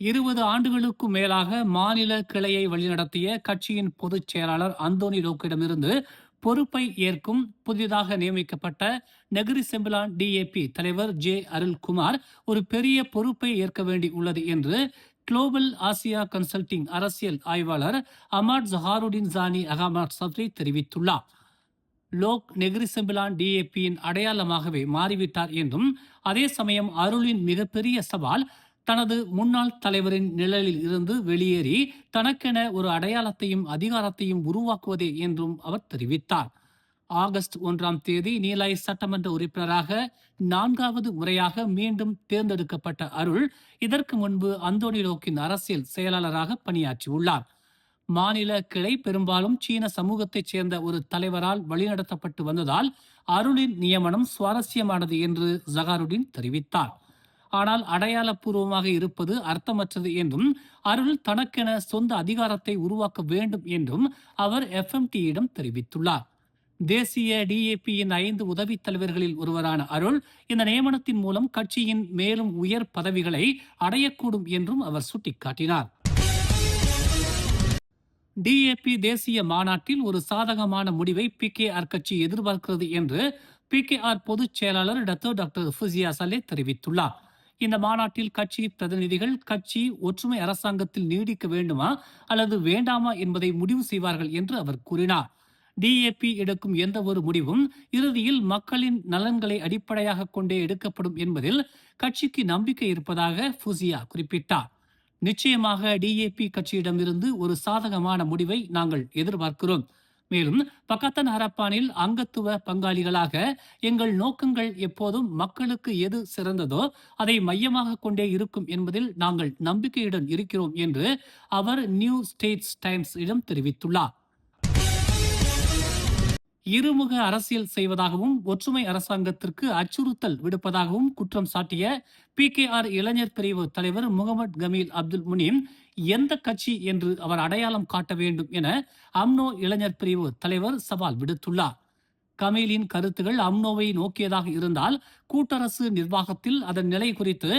20 ஆண்டுகளுக்கும் மேலாக மாநில கிளையை வழிநடத்திய கட்சியின் பொதுச் செயலாளர் அந்தோனி லோக்கிடமிருந்து பொறுப்பை ஏற்கும் புதிதாக நியமிக்கப்பட்ட நெகிரி செம்பிலான் டிஏபி தலைவர் அருள்குமார் ஒரு பெரிய பொறுப்பை ஏற்க வேண்டி உள்ளது என்று குளோபல் ஆசியா கன்சல்டிங் அரசியல் ஆய்வாளர் அமாட் ஜஹாருடின் ஜானி அகமட் சப்ரி தெரிவித்துள்ளார். லோக் நெகிரி செம்பிலான் டிஏபியின் அடையாளமாகவே மாறிவிட்டார் என்றும், அதே சமயம் அருளின் மிகப்பெரிய சவால் தனது முன்னாள் தலைவரின் நிழலில் இருந்து வெளியேறி தனக்கென ஒரு அடையாளத்தையும் அதிகாரத்தையும் உருவாக்குவதே என்றும் அவர் தெரிவித்தார். ஆகஸ்ட் 1ஆம் தேதி நீலாய் சட்டமன்ற உறுப்பினராக 4வது முறையாக மீண்டும் தேர்ந்தெடுக்கப்பட்ட அருள் இதற்கு முன்பு அந்தோனி லோக்கின் அரசியல் செயலாளராக பணியாற்றியுள்ளார். மாநில கிளை பெரும்பாலும் சீன சமூகத்தைச் சேர்ந்த ஒரு தலைவரால் வழிநடத்தப்பட்டு வந்ததால் அருளின் நியமனம் சுவாரஸ்யமானது என்று ஜகாருடின் தெரிவித்தார். ஆனால் அடையாளப்பூர்வமாக இருப்பது அர்த்தமற்றது என்றும், அருள் தனக்கென சொந்த அதிகாரத்தை உருவாக்க வேண்டும் என்றும் அவர் எஃப்எம்டியிடம் தெரிவித்துள்ளார். தேசிய டிஏபியின் 5 உதவித் தலைவர்களில் ஒருவரான அருள் இந்த நியமனத்தின் மூலம் கட்சியின் மேலும் உயர் பதவிகளை அடையக்கூடும் என்றும் அவர் சுட்டிக்காட்டினார். டிஏபி தேசிய மாநாட்டில் ஒரு சாதகமான முடிவை பிகேஆர் கட்சி எதிர்பார்க்கிறது என்று பிகேஆர் பொதுச் செயலாளர் டாக்டர் ஃபுசியா சலே தெரிவித்துள்ளார். இந்த மாநாட்டில் கட்சி பிரதிநிதிகள் கட்சி ஒற்றுமை அரசாங்கத்தில் நீடிக்க வேண்டுமா அல்லது வேண்டாமா என்பதை முடிவு செய்வார்கள் என்று அவர் கூறினார். டிஏபி எடுக்கும் எந்த ஒரு முடிவும் இறுதியில் மக்களின் நலன்களை அடிப்படையாக கொண்டே எடுக்கப்படும் என்பதில் கட்சிக்கு நம்பிக்கை இருப்பதாக ஃபுசியா குறிப்பிட்டார். நிச்சயமாக டிஏபி கட்சியிடமிருந்து ஒரு சாதகமான முடிவை நாங்கள் எதிர்பார்க்கிறோம். மேலும் பக்கத்தன் ஹரப்பானில் அங்கத்துவ பங்காளிகளாக எங்கள் நோக்கங்கள் எப்போதும் மக்களுக்கு எது சிறந்ததோ அதை மையமாக கொண்டே இருக்கும் என்பதில் நாங்கள் நம்பிக்கையுடன் இருக்கிறோம் என்று அவர் நியூ ஸ்டேட்ஸ் டைம்ஸ் இடம் தெரிவித்துள்ளார். இருமுக அரசியல் செய்வதாகவும் ஒற்றுமை அரசாங்கத்திற்கு அச்சுறுத்தல் விடுப்பதாகவும் குற்றம் சாட்டிய பிகேஆர் இளைஞர் பிரிவு தலைவர் முகமது கமீல் அப்துல் முனீம் எந்த கட்சி என்று அவர் அடையாளம் காட்ட வேண்டும் என அம்னோ இளைஞர் பிரிவு தலைவர் சவால் விடுத்துள்ளார். கமீலின் கருத்துகள் அம்னோவை நோக்கியதாக இருந்தால் கூட்டரசு நிர்வாகத்தில் அதன் நிலை குறித்து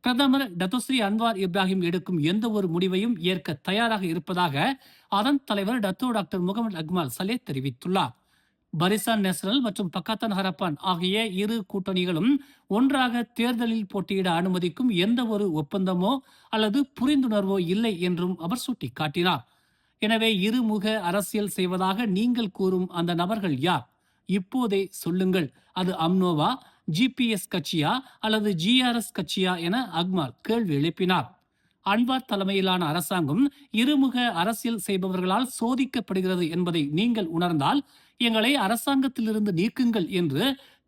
பிரதமர் டத்தோஸ்ரீ அன்வார் இப்ராஹிம் எடுக்கும் எந்த ஒரு முடிவையும் ஏற்க தயாராக இருப்பதாக அதன் தலைவர் டாக்டர் முகமது அக்மால் சலே தெரிவித்துள்ளார். பரிசான் நேஷனல் மற்றும் பக்காத்தான் ஹரப்பான் ஆகிய இரு கூட்டணிகளும் ஒன்றாக தேர்தலில் போட்டியிட அனுமதிக்கும் எந்த ஒரு ஒப்பந்தமோ அல்லது புரிந்துணர்வோ இல்லை என்றும் அவர் சுட்டிக்காட்டினார். எனவே இருமுக அரசியல் செய்வதாக நீங்கள் கூறும் அந்த நபர்கள் யார்? இப்போதே சொல்லுங்கள். அது அம்னோவா, ஜிபிஎஸ் கட்சியா அல்லது ஜிஆர்எஸ் கட்சியா என அக்மால் கேள்வி எழுப்பினார். அன்வார் தலைமையிலான அரசாங்கம் இருமுக அரசியல் செய்பவர்களால் சோதிக்கப்படுகிறது என்பதை நீங்கள் உணர்ந்தால் எங்களை அரசாங்கத்திலிருந்து நீக்குங்கள் என்று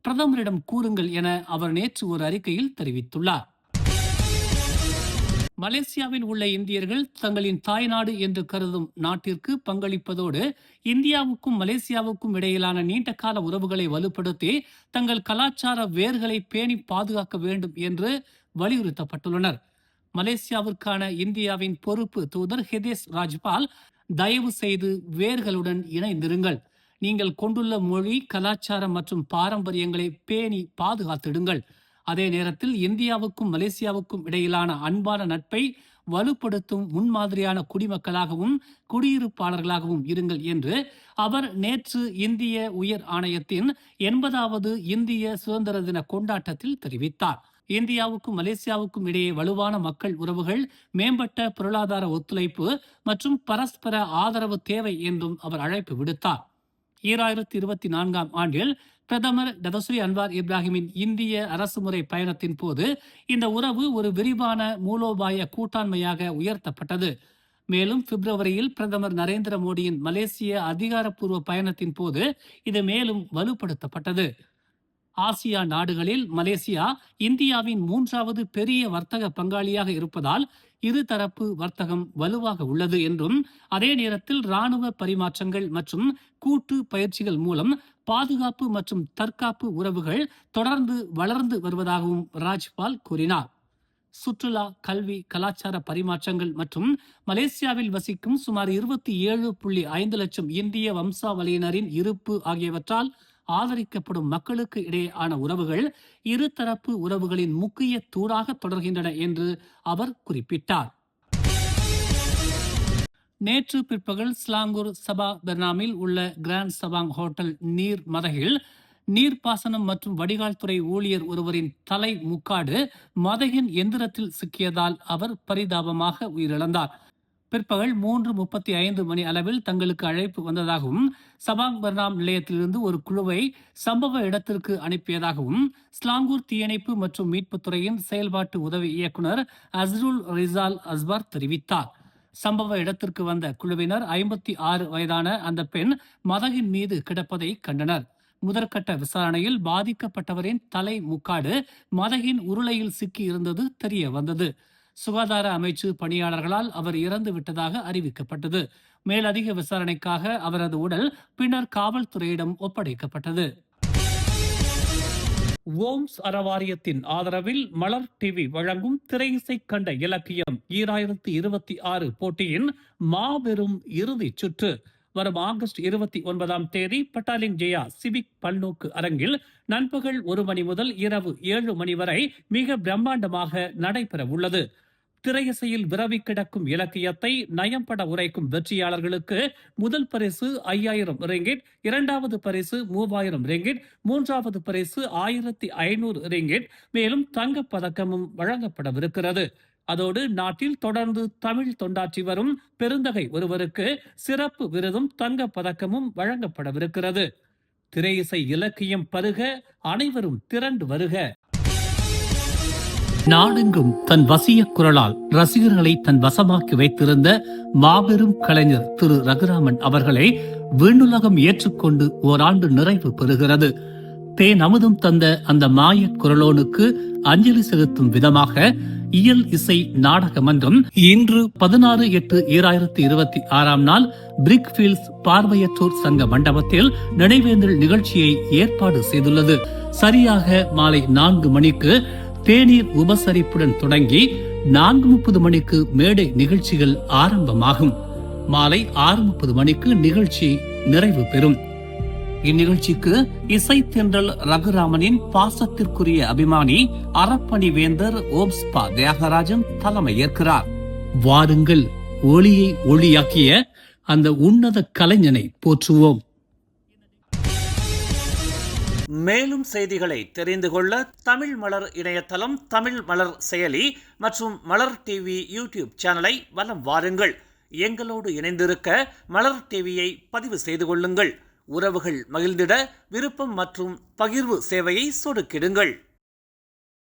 பிரதமரிடம் கூறுங்கள் என அவர் நேற்று ஒரு அறிக்கையில் தெரிவித்துள்ளார். மலேசியாவில் உள்ள இந்தியர்கள் தங்களின் தாய்நாடு என்று கருதும் நாட்டிற்கு பங்களிப்பதோடு இந்தியாவுக்கும் மலேசியாவுக்கும் இடையிலான நீண்டகால உறவுகளை வலுப்படுத்தி தங்கள் கலாச்சார வேர்களை பேணி பாதுகாக்க வேண்டும் என்று வலியுறுத்தப்பட்டுள்ளனர். மலேசியாவிற்கான இந்தியாவின் பொறுப்பு தூதர் ஹிதேஷ் ராஜ்பால், தயவு செய்து வேர்களுடன் இணைந்திருங்கள். நீங்கள் கொண்டுள்ள மொழி, கலாச்சாரம் மற்றும் பாரம்பரியங்களை பேணி பாதுகாத்திடுங்கள். அதே நேரத்தில் இந்தியாவுக்கும் மலேசியாவுக்கும் இடையிலான அன்பான நட்பை வலுப்படுத்தும் முன்மாதிரியான குடிமக்களாகவும் குடியிருப்பாளர்களாகவும் இருங்கள் என்று அவர் நேற்று இந்திய உயர் ஆணையத்தின் 80வது இந்திய சுதந்திர தின கொண்டாட்டத்தில் தெரிவித்தார். இந்தியாவுக்கும் மலேசியாவுக்கும் இடையே வலுவான மக்கள் உறவுகள், மேம்பட்ட பொருளாதார ஒத்துழைப்பு மற்றும் பரஸ்பர ஆதரவு தேவை என்றும் அவர் அழைப்பு விடுத்தார். 2024ஆம் ஆண்டில் பிரதமர் டத்தோஸ்ரீ அன்வார் இப்ராஹிமின் இந்திய அரசுமுறை பயணத்தின் போது இந்த உறவு ஒரு விரிவான மூலோபாய கூட்டாண்மையாக உயர்த்தப்பட்டது. மேலும் பிப்ரவரியில் பிரதமர் நரேந்திர மோடியின் மலேசிய அதிகாரப்பூர்வ பயணத்தின் போது இது மேலும் வலுப்படுத்தப்பட்டது. ஆசியா நாடுகளில் மலேசியா இந்தியாவின் 3வது பெரிய வர்த்தக பங்காளியாக இருப்பதால் இருதரப்பு வர்த்தகம் வலுவாக உள்ளது என்றும், அதே நேரத்தில் இராணுவ பரிமாற்றங்கள் மற்றும் கூட்டு பயிற்சிகள் மூலம் பாதுகாப்பு மற்றும் தற்காப்பு உறவுகள் தொடர்ந்து வளர்ந்து வருவதாகவும் ராஜ்பால் கூறினார். சுற்றுலா, கல்வி, கலாச்சார பரிமாற்றங்கள் மற்றும் மலேசியாவில் வசிக்கும் சுமார் 27.5 லட்சம் இந்திய வம்சாவளியினரின் இருப்பு ஆகியவற்றால் ஆதரிக்கப்படும் மக்களுக்கு இடையேயான உறவுகள் இருதரப்பு உறவுகளின் முக்கிய தூணாக தொடர்கின்றன என்று அவர் குறிப்பிட்டார். நேற்று பிற்பகல் ஸ்லாங்கூர் சபா பெர்னாமில் உள்ள கிராண்ட் சபாங் ஹோட்டல் நீர் மதகில் நீர்ப்பாசனம் மற்றும் வடிகால் துறை ஊழியர் ஒருவரின் தலை முக்காடு மதகின் எந்திரத்தில் சிக்கியதால் அவர் பரிதாபமாக உயிரிழந்தார். பிற்பகல் 3:35 மணி அளவில் தங்களுக்கு அழைப்பு வந்ததாகவும் சபாங் பர்னாம் நிலையத்திலிருந்து ஒரு குழுவை சம்பவ இடத்திற்கு அனுப்பியதாகவும் ஸ்லாங்கூர் தீயணைப்பு மற்றும் மீட்புத் துறையின் செயல்பாட்டு உதவி இயக்குனர் அஸ்ருல் ரிசால் அஸ்பார் தெரிவித்தார். சம்பவ இடத்திற்கு வந்த குழுவினர் 56 வயதான அந்த பெண் மதகின் மீது கிடப்பதை கண்டனர். முதற்கட்ட விசாரணையில் பாதிக்கப்பட்டவரின் தலை முக்காடு மதகின் உருளையில் சிக்கி இருந்தது தெரிய வந்தது. சுகாதார அமைச்சு பணியாளர்களால் அவர் இறந்து விட்டதாக அறிவிக்கப்பட்டது. மேலதிக விசாரணைக்காக அவரது உடல் பின்னர் காவல்துறையிடம் ஒப்படைக்கப்பட்டது. ஓம்ஸ் அறவாரியத்தின் ஆதரவில் மலர் டிவி வழங்கும் திரையிசை கண்ட இலக்கியம் 2026 போட்டியின் மாபெரும் இறுதி சுற்று வரும் ஆகஸ்ட் 29ஆம் தேதி பட்டாலிங் ஜெயா சிவிக் பல்நோக்கு அரங்கில் நண்பகல் 1 மணி முதல் இரவு 7 மணி வரை மிக பிரம்மாண்டமாக நடைபெற உள்ளது. திரையிசையில் விரவி கிடக்கும் இலக்கியத்தை நயம்பட உரைக்கும் வெற்றியாளர்களுக்கு முதல் பரிசு 5000 ரிங்கிட், இரண்டாவது பரிசு 3000 ரிங்கிட், மூன்றாவது பரிசு 1500 ரிங்கிட், மேலும் தங்கப் பதக்கமும் வழங்கப்படவிருக்கிறது. அதோடு நாட்டில் தொடர்ந்து தமிழ் தொண்டாற்றி வரும் பெருந்தகை ஒருவருக்கு சிறப்பு விருதும் தங்கப் பதக்கமும் வழங்கப்படவிருக்கிறது. திரையிசை இலக்கியம் பருக, அனைவரும் திரண்டு வருக. நாடெங்கும் தன் வசிய குரலால் ரசிகர்களை தன் வசமாக்கி வைத்திருந்த மாபெரும் கலைஞர் திரு ரகுராமன் அவர்களை விண்ணுலகம் ஏற்றுக்கொண்டு ஓராண்டு நிறைவு பெறுகிறது. தேன் அமுதம் தந்த அந்த மாய குரலோனுக்கு அஞ்சலி செலுத்தும் விதமாக இயல் இசை நாடக மன்றம் இன்று 16/8/2026 நாள் பிரிக்ஃபீல்ட்ஸ் பார்வையற்றோர் சங்க மண்டபத்தில் நினைவேந்தல் நிகழ்ச்சியை ஏற்பாடு செய்துள்ளது. சரியாக மாலை 4 மணிக்கு தேநீர் உபசரிப்புடன் தொடங்கி 4:30 மணிக்கு மேடை நிகழ்ச்சிகள் ஆரம்பமாகும். மாலை 6:30 மணிக்கு நிகழ்ச்சி நிறைவு பெறும். இந்நிகழ்ச்சிக்கு இசை தென்றல் ரகுராமனின் பாசத்திற்குரிய அபிமானி அறப்பணி வேந்தர் ஓப்ஸ்பா தியாகராஜன் தலைமை ஏற்கிறார். வாருங்கள், ஒளியை ஒளியாக்கிய அந்த உன்னத கலைஞனை போற்றுவோம். மேலும் செய்திகளை தெரிந்து கொள்ள தமிழ் மலர் இணையதளம், தமிழ் மலர் செயலி மற்றும் மலர் டிவி யூடியூப் சேனலை வலம் வாருங்கள். எங்களோடு இணைந்திருக்க மலர் டிவியை பதிவு செய்து கொள்ளுங்கள். உறவுகள் மகிழ்ந்திட விருப்பம் மற்றும் பகிர்வு சேவையை சொடுக்கிடுங்கள்.